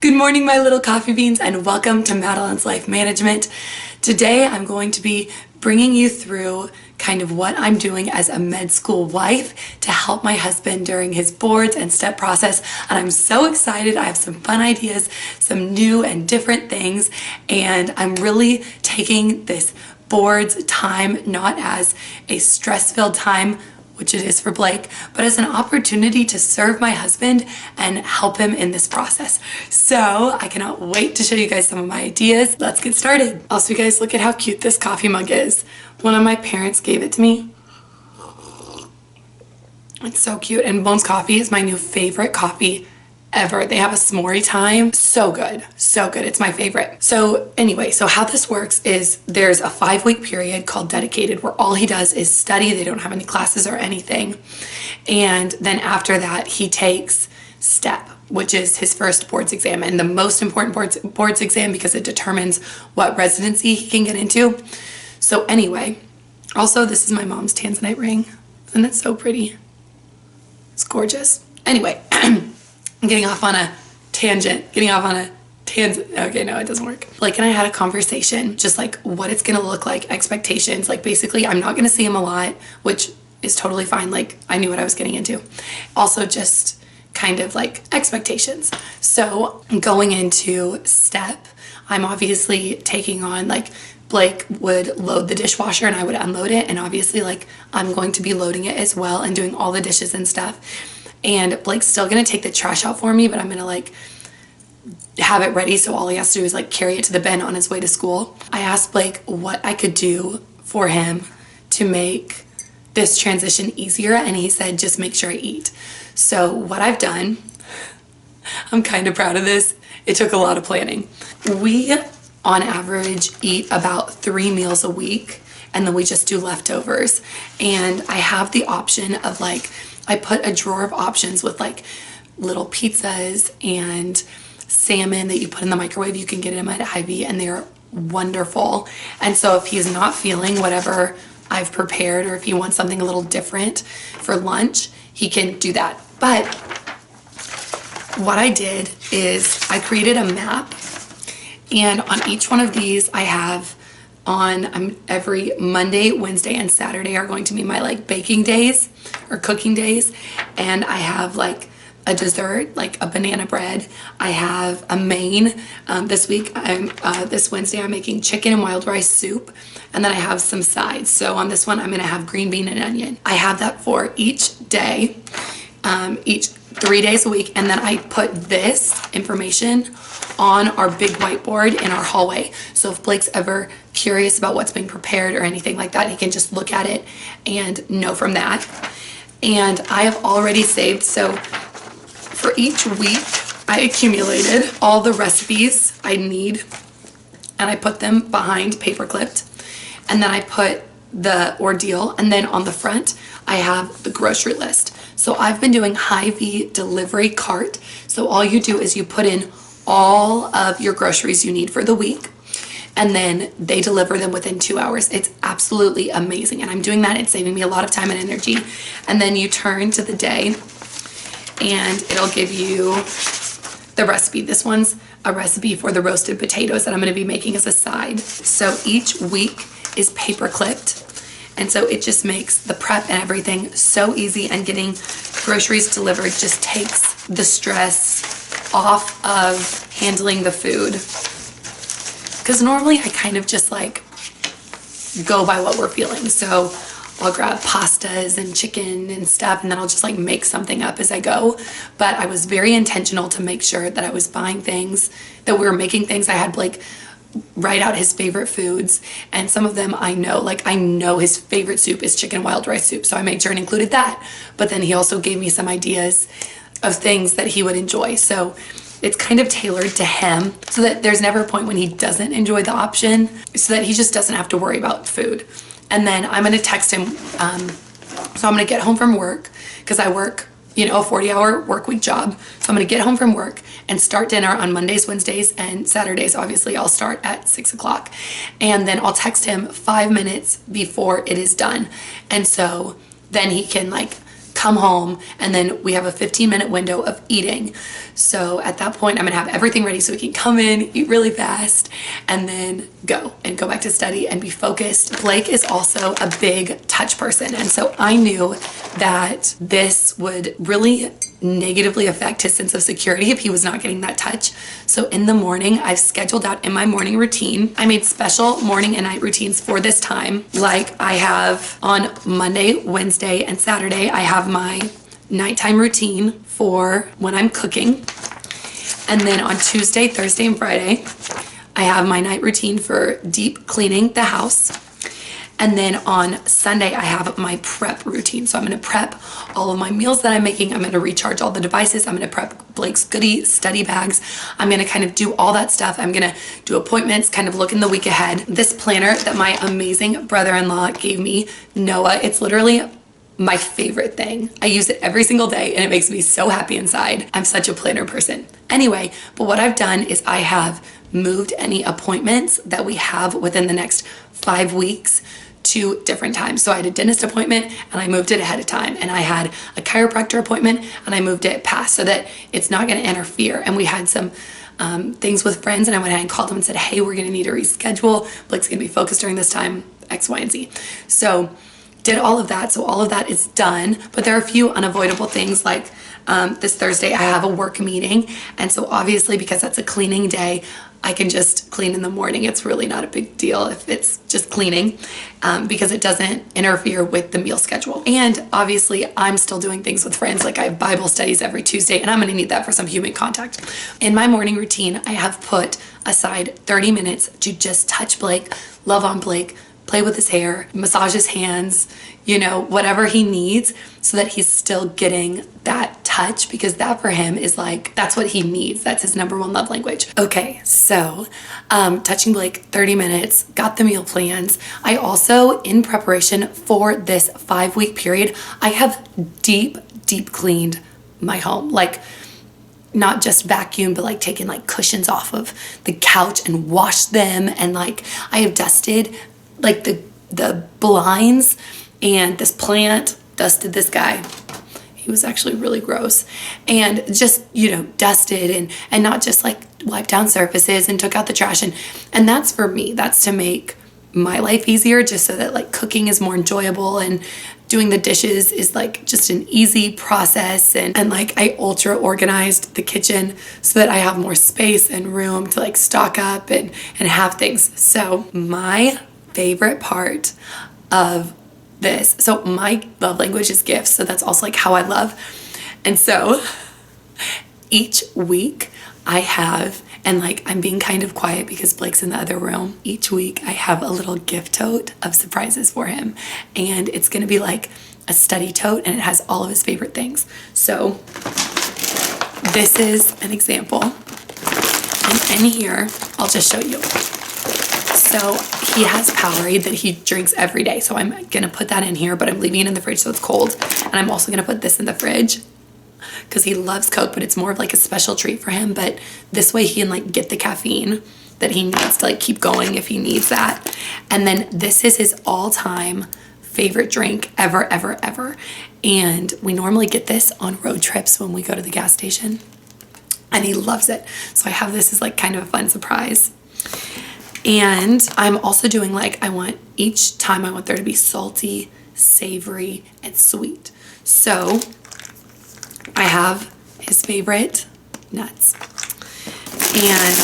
Good morning, my little coffee beans, and welcome to Madeline's Life Management. Today, I'm going to be bringing you through kind of what I'm doing as a med school wife to help my husband during his boards and step process. And I'm so excited. I have some fun ideas, some new and different things, and I'm really taking this boards time not as a stress-filled time, which it is for Blake, but as an opportunity to serve my husband and help him in this process. So I cannot wait to show you guys some of my ideas. Let's get started. Also, you guys, look at how cute this coffee mug is. One of my parents gave it to me. It's so cute, and Bones Coffee is my new favorite coffee ever. They have a s'more time. So good. So good. It's my favorite. So anyway, so how this works is there's a 5-week period called dedicated where all he does is study. They don't have any classes or anything. And then after that, he takes STEP, which is his first boards exam, and the most important boards exam because it determines what residency he can get into. So anyway, also this is my mom's tanzanite ring. Isn't it so pretty? It's gorgeous. Anyway, I'm getting off on a tangent, okay, no, it doesn't work. Blake and I had a conversation, just like what it's gonna look like, expectations. Like basically, I'm not gonna see him a lot, which is totally fine. Like I knew what I was getting into. Also just kind of like expectations. So going into STEP, I'm obviously taking on like Blake would load the dishwasher and I would unload it. And obviously like I'm going to be loading it as well and doing all the dishes and stuff. And Blake's still gonna take the trash out for me, but I'm gonna like have it ready so all he has to do is like carry it to the bin on his way to school. I asked Blake what I could do for him to make this transition easier, and he said just make sure I eat. So what I've done, I'm kind of proud of this. It took a lot of planning. We on average eat about 3 meals a week, and then we just do leftovers. And I have the option of like, I put a drawer of options with like little pizzas and salmon that you put in the microwave. You can get them at Hy-Vee and they're wonderful. And so if he's not feeling whatever I've prepared, or if he wants something a little different for lunch, he can do that. But what I did is I created a map, and on each one of these I have every Monday, Wednesday, and Saturday are going to be my like baking days or cooking days. And I have like a dessert, like a banana bread. I have a main. This Wednesday, I'm making chicken and wild rice soup. And then I have some sides. So on this one, I'm gonna have green bean and onion. I have that for each day, each 3 days a week. And then I put this information on our big whiteboard in our hallway. So if Blake's ever curious about what's being prepared or anything like that, he can just look at it and know from that. And I have already saved, so for each week, I accumulated all the recipes I need, and I put them behind paper clipped. And then I put the ordeal, and then on the front, I have the grocery list. So I've been doing Hy-Vee delivery cart. So all you do is you put in all of your groceries you need for the week, and then they deliver them within 2 hours. It's absolutely amazing, and I'm doing that. It's saving me a lot of time and energy. And then you turn to the day and it'll give you the recipe. This one's a recipe for the roasted potatoes that I'm going to be making as a side. So each week is paper clipped, and so it just makes the prep and everything so easy, and getting groceries delivered just takes the stress off of handling the food. Because normally I kind of just like go by what we're feeling. So I'll grab pastas and chicken and stuff, and then I'll just like make something up as I go. But I was very intentional to make sure that I was buying things, that we were making things. I had Blake write out his favorite foods, and some of them I know his favorite soup is chicken wild rice soup, so I made sure and included that. But then he also gave me some ideas of things that he would enjoy. So it's kind of tailored to him so that there's never a point when he doesn't enjoy the option, so that he just doesn't have to worry about food. And then I'm gonna text him, so I'm gonna get home from work, because I work, a 40-hour work week job. So I'm gonna get home from work and start dinner on Mondays, Wednesdays, and Saturdays. Obviously I'll start at 6 o'clock, and then I'll text him 5 minutes before it is done. And so then he can like come home, and then we have a 15-minute window of eating. So at that point, I'm gonna have everything ready so we can come in, eat really fast, and then go back to study and be focused. Blake is also a big touch person, and so I knew that this would really negatively affect his sense of security if he was not getting that touch. So in the morning, I've scheduled out in my morning routine. I made special morning and night routines for this time. Like I have on Monday, Wednesday, and Saturday, I have my nighttime routine for when I'm cooking. And then on Tuesday, Thursday, and Friday, I have my night routine for deep cleaning the house. And then on Sunday, I have my prep routine. So I'm gonna prep all of my meals that I'm making. I'm gonna recharge all the devices. I'm gonna prep Blake's goodie study bags. I'm gonna kind of do all that stuff. I'm gonna do appointments, kind of look in the week ahead. This planner that my amazing brother-in-law gave me, Noah, it's literally my favorite thing. I use it every single day and it makes me so happy inside. I'm such a planner person. Anyway, but what I've done is I have moved any appointments that we have within the next 5 weeks to different times. So I had a dentist appointment and I moved it ahead of time, and I had a chiropractor appointment and I moved it past so that it's not going to interfere. And we had some things with friends, and I went ahead and called them and said, hey, we're going to need to reschedule. Blake's going to be focused during this time, X, Y, and Z. So did all of that. So all of that is done, but there are a few unavoidable things like this Thursday I have a work meeting, and so obviously because that's a cleaning day, I can just clean in the morning. It's really not a big deal if it's just cleaning because it doesn't interfere with the meal schedule. And obviously I'm still doing things with friends, like I have Bible studies every Tuesday, and I'm gonna need that for some human contact. In my morning routine, I have put aside 30 minutes to just touch Blake, love on Blake, play with his hair, massage his hands, you know, whatever he needs, so that he's still getting that touch, because that for him is like, that's what he needs. That's his number one love language. Okay, so touching Blake 30 minutes, got the meal plans. I also, in preparation for this 5-week period, I have deep cleaned my home. Like, not just vacuum, but like taken like cushions off of the couch and washed them. And like, I have dusted like the blinds, and this plant, dusted this guy. He was actually really gross. And just, you know, dusted and not just like wiped down surfaces and took out the trash. And that's for me. That's to make my life easier, just so that like cooking is more enjoyable and doing the dishes is like just an easy process. And like I ultra organized the kitchen so that I have more space and room to like stock up and have things. So my favorite part of this, so my love language is gifts, so that's also like how I love. And so each week I have, and like I'm being kind of quiet because Blake's in the other room, each week I have a little gift tote of surprises for him, and it's gonna be like a study tote, and it has all of his favorite things. So this is an example, and in here I'll just show you. So he has Powerade that he drinks every day. So I'm gonna put that in here, but I'm leaving it in the fridge so it's cold. And I'm also gonna put this in the fridge because he loves Coke, but it's more of like a special treat for him. But this way he can like get the caffeine that he needs to like keep going if he needs that. And then this is his all-time favorite drink ever. And we normally get this on road trips when we go to the gas station, and he loves it. So I have this as like kind of a fun surprise. And I'm also doing like, each time I want there to be salty, savory, and sweet. So I have his favorite nuts, and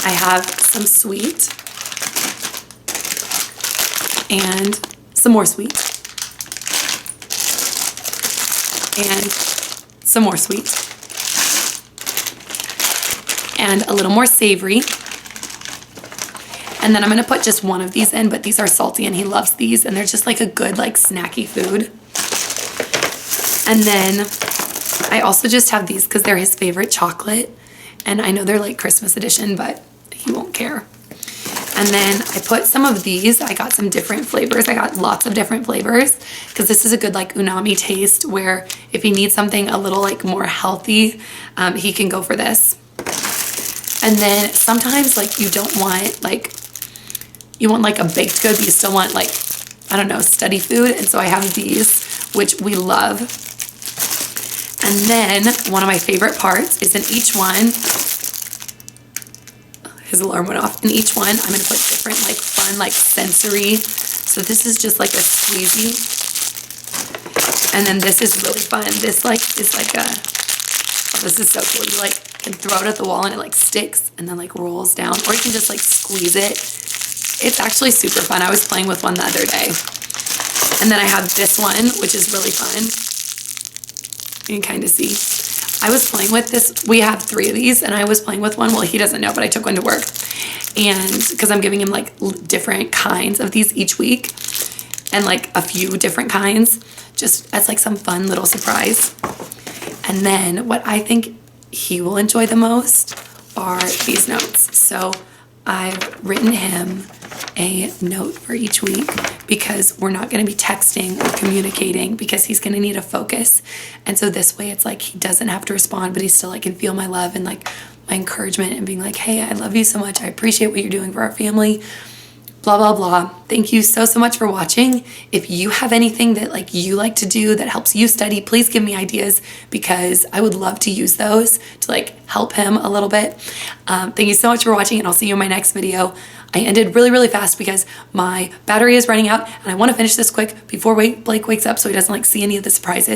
I have some sweet and some more sweet and some more sweet and a little more savory. And then I'm gonna put just one of these in, but these are salty and he loves these, and they're just like a good like snacky food. And then I also just have these because they're his favorite chocolate, and I know they're like Christmas edition, but he won't care. And then I put some of these, I got some different flavors. I got lots of different flavors because this is a good like umami taste, where if he needs something a little like more healthy, he can go for this. And then sometimes like you don't want like, you want like a baked good, but you still want like, I don't know, study food. And so I have these, which we love. And then one of my favorite parts is in each one, his alarm went off. In each one, I'm gonna put different like fun, like sensory. So this is just like a squeezy. And then this is really fun. This like is like a, oh, this is so cool. You like can throw it at the wall and it like sticks and then like rolls down, or you can just like squeeze it. It's actually super fun. I was playing with one the other day. And then I have this one, which is really fun. You can kind of see. I was playing with this. We have 3 of these and I was playing with one. Well, he doesn't know, but I took one to work. And because I'm giving him like different kinds of these each week and like a few different kinds, just as like some fun little surprise. And then what I think he will enjoy the most are these notes. So I've written him a note for each week because we're not going to be texting or communicating because he's going to need a focus. And so this way it's like he doesn't have to respond, but he still like can feel my love and like my encouragement and being like, hey, I love you so much. I appreciate what you're doing for our family. Blah, blah, blah. Thank you so, so much for watching. If you have anything that like you like to do that helps you study, please give me ideas because I would love to use those to like help him a little bit. Thank you so much for watching and I'll see you in my next video. I ended really, really fast because my battery is running out and I want to finish this quick before Blake wakes up so he doesn't like see any of the surprises.